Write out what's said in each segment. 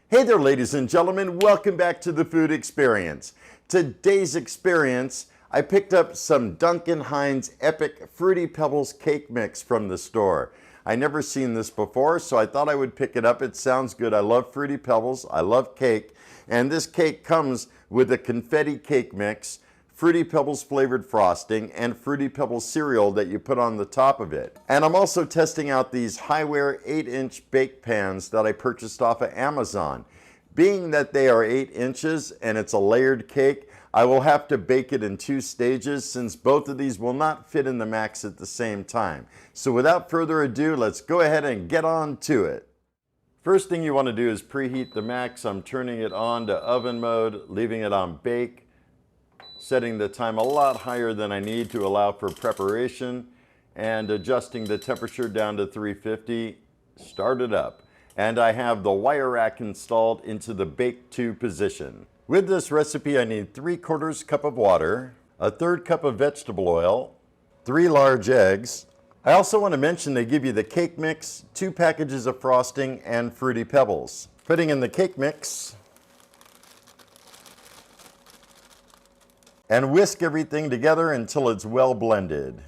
Hey there, ladies and gentlemen. Welcome back to the Food Experience. Today's experience, I picked up some Duncan Hines Epic Fruity Pebbles cake mix from the store. I never seen this before, so I thought I would pick it up. It sounds good. I love Fruity Pebbles. I love cake. And this cake comes with a confetti cake mix, Fruity Pebbles flavored frosting, and Fruity Pebbles cereal that you put on the top of it. And I'm also testing out these Highware 8-inch bake pans that I purchased off of Amazon. Being that they are 8 inches and it's a layered cake, I will have to bake it in 2 stages since both of these will not fit in the Maxx at the same time. So without further ado, let's go ahead and get on to it. First thing you want to do is preheat the Maxx. I'm turning it on to oven mode, leaving it on bake, setting the time a lot higher than I need to allow for preparation, and adjusting the temperature down to 350. Start it up. And I have the wire rack installed into the bake to position. With this recipe, I need 3/4 cup of water, a 1/3 cup of vegetable oil, 3 large eggs. I also want to mention they give you the cake mix, 2 packages of frosting, and Fruity Pebbles. Putting in the cake mix, and whisk everything together until it's well blended.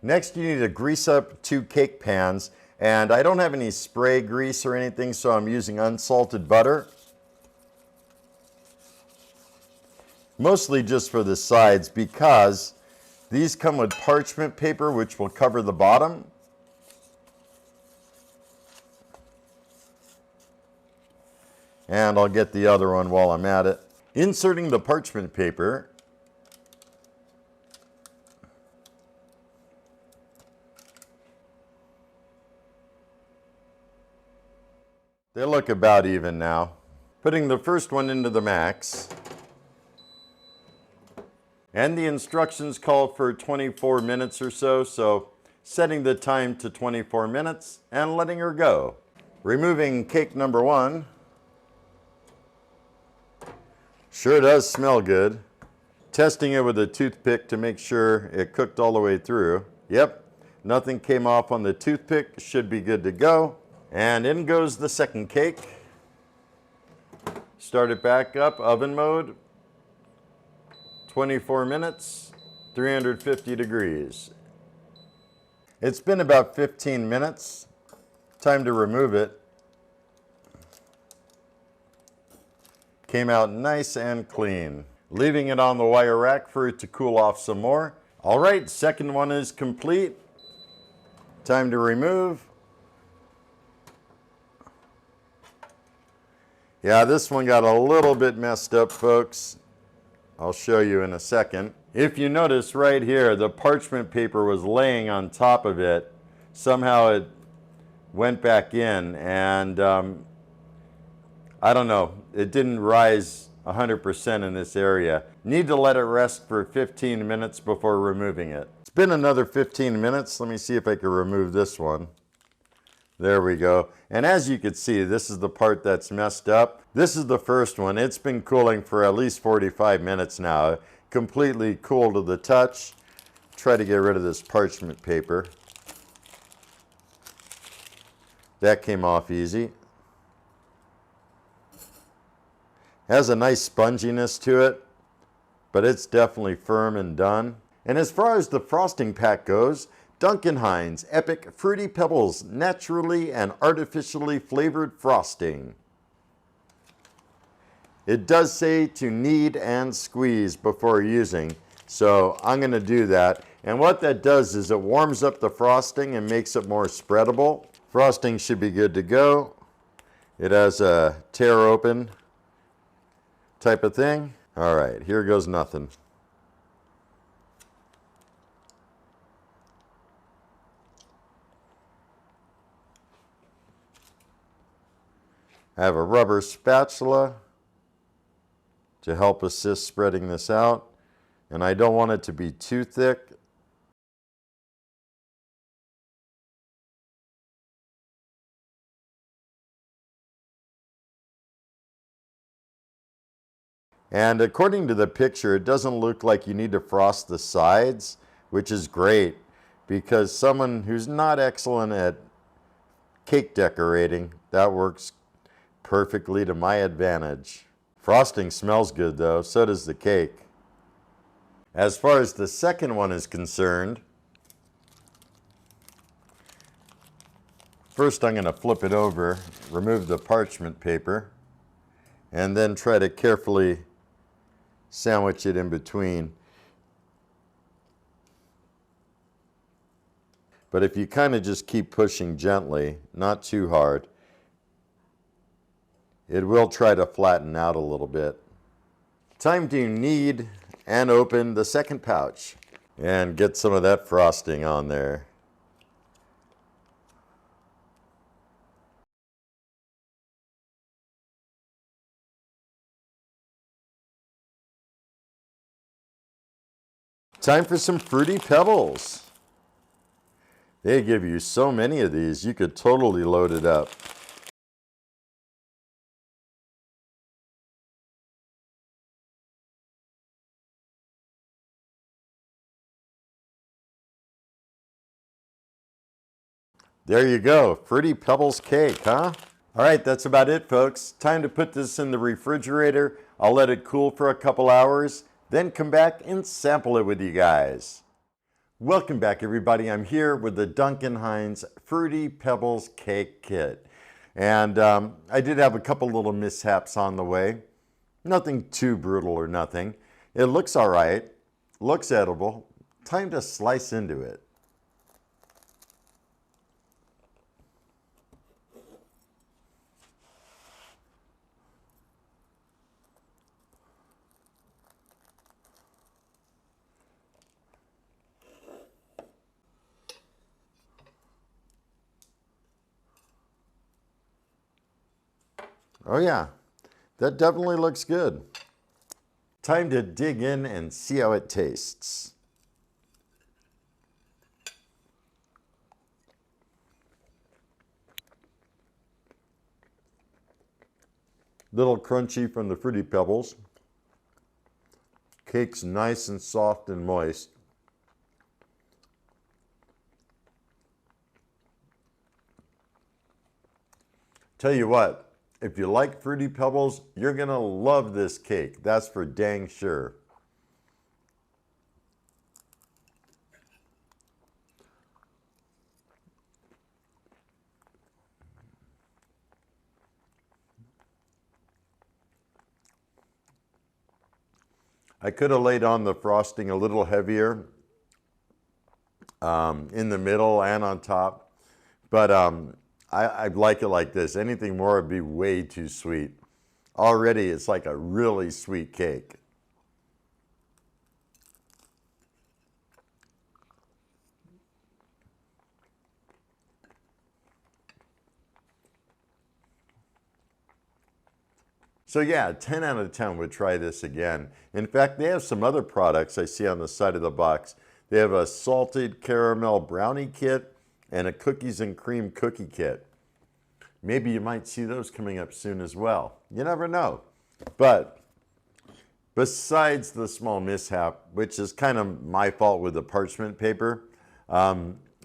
Next, you need to grease up 2 cake pans, and I don't have any spray grease or anything, so I'm using unsalted butter. Mostly just for the sides because these come with parchment paper which will cover the bottom. And I'll get the other one while I'm at it. Inserting the parchment paper, they look about even now. Putting the first one into the Maxx, and the instructions call for 24 minutes or so, so setting the time to 24 minutes and letting her go. Removing cake number 1. Sure does smell good. Testing it with a toothpick to make sure it cooked all the way through. Yep, nothing came off on the toothpick. Should be good to go. And in goes the second cake. Start it back up, oven mode. 24 minutes, 350 degrees. It's been about 15 minutes. Time to remove it. Came out nice and clean. Leaving it on the wire rack for it to cool off some more. All right, second one is complete. Time to remove. Yeah, this one got a little bit messed up, folks. I'll show you in a second. If you notice right here, the parchment paper was laying on top of it. Somehow it went back in, and I don't know, it didn't rise 100% in this area. Need to let it rest for 15 minutes before removing it. It's been another 15 minutes. Let me see if I can remove this one. There we go. And as you can see, this is the part that's messed up. This is the first one. It's been cooling for at least 45 minutes now. Completely cool to the touch. Try to get rid of this parchment paper. That came off easy. Has a nice sponginess to it, but it's definitely firm and done. And as far as the frosting pack goes, Duncan Hines Epic Fruity Pebbles naturally and artificially flavored frosting. It does say to knead and squeeze before using, so I'm going to do that. And what that does is it warms up the frosting and makes it more spreadable. Frosting should be good to go. It has a tear open type of thing. All right, here goes nothing. I have a rubber spatula to help assist spreading this out, and I don't want it to be too thick. And according to the picture, it doesn't look like you need to frost the sides, which is great because someone who's not excellent at cake decorating, that works perfectly to my advantage. Frosting smells good though, so does the cake. As far as the second one is concerned, first I'm going to flip it over, remove the parchment paper, and then try to carefully sandwich it in between. But if you kind of just keep pushing gently, not too hard, it will try to flatten out a little bit. Time to knead and open the second pouch and get some of that frosting on there. Time for some Fruity Pebbles. They give you so many of these, you could totally load it up. There you go, Fruity Pebbles cake, huh? All right, that's about it, folks. Time to put this in the refrigerator. I'll let it cool for a couple hours, then come back and sample it with you guys. Welcome back, everybody. I'm here with the Duncan Hines Fruity Pebbles Cake Kit. And I did have a couple little mishaps on the way. Nothing too brutal or nothing. It looks all right, looks edible. Time to slice into it. Oh yeah, that definitely looks good. Time to dig in and see how it tastes. Little crunchy from the Fruity Pebbles. Cake's nice and soft and moist. Tell you what, if you like Fruity Pebbles, you're gonna love this cake. That's for dang sure. I could have laid on the frosting a little heavier in the middle and on top, but I like it like this. Anything more would be way too sweet. Already it's like a really sweet cake. So yeah, 10 out of 10 would try this again. In fact, they have some other products I see on the side of the box. They have a salted caramel brownie kit and a cookies and cream cookie kit. Maybe you might see those coming up soon as well. You never know. But besides the small mishap, which is kind of my fault with the parchment paper,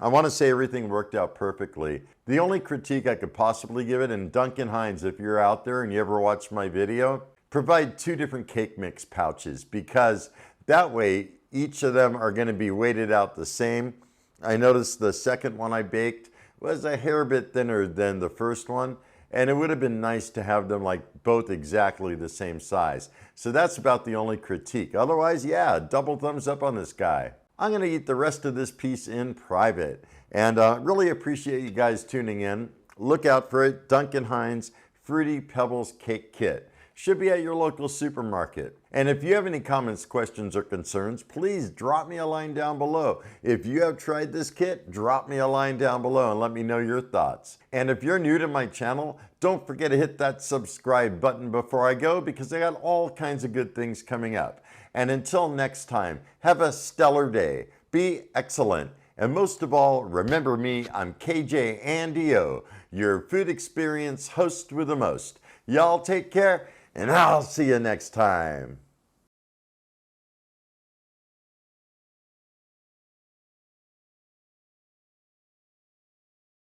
I want to say everything worked out perfectly. The only critique I could possibly give it, and Duncan Hines, if you're out there and you ever watch my video, provide 2 different cake mix pouches, because that way each of them are going to be weighted out the same. I noticed the second one I baked was a hair bit thinner than the first one, and it would have been nice to have them like both exactly the same size. So that's about the only critique. Otherwise, yeah, double thumbs up on this guy. I'm going to eat the rest of this piece in private, and really appreciate you guys tuning in. Look out for it, Duncan Hines Fruity Pebbles Cake Kit. Should be at your local supermarket. And if you have any comments, questions, or concerns, please drop me a line down below. If you have tried this kit, drop me a line down below and let me know your thoughts. And if you're new to my channel, don't forget to hit that subscribe button before I go, because I got all kinds of good things coming up. And until next time, have a stellar day. Be excellent. And most of all, remember me, I'm KJ Andio, your food experience host with the most. Y'all take care, and I'll see you next time.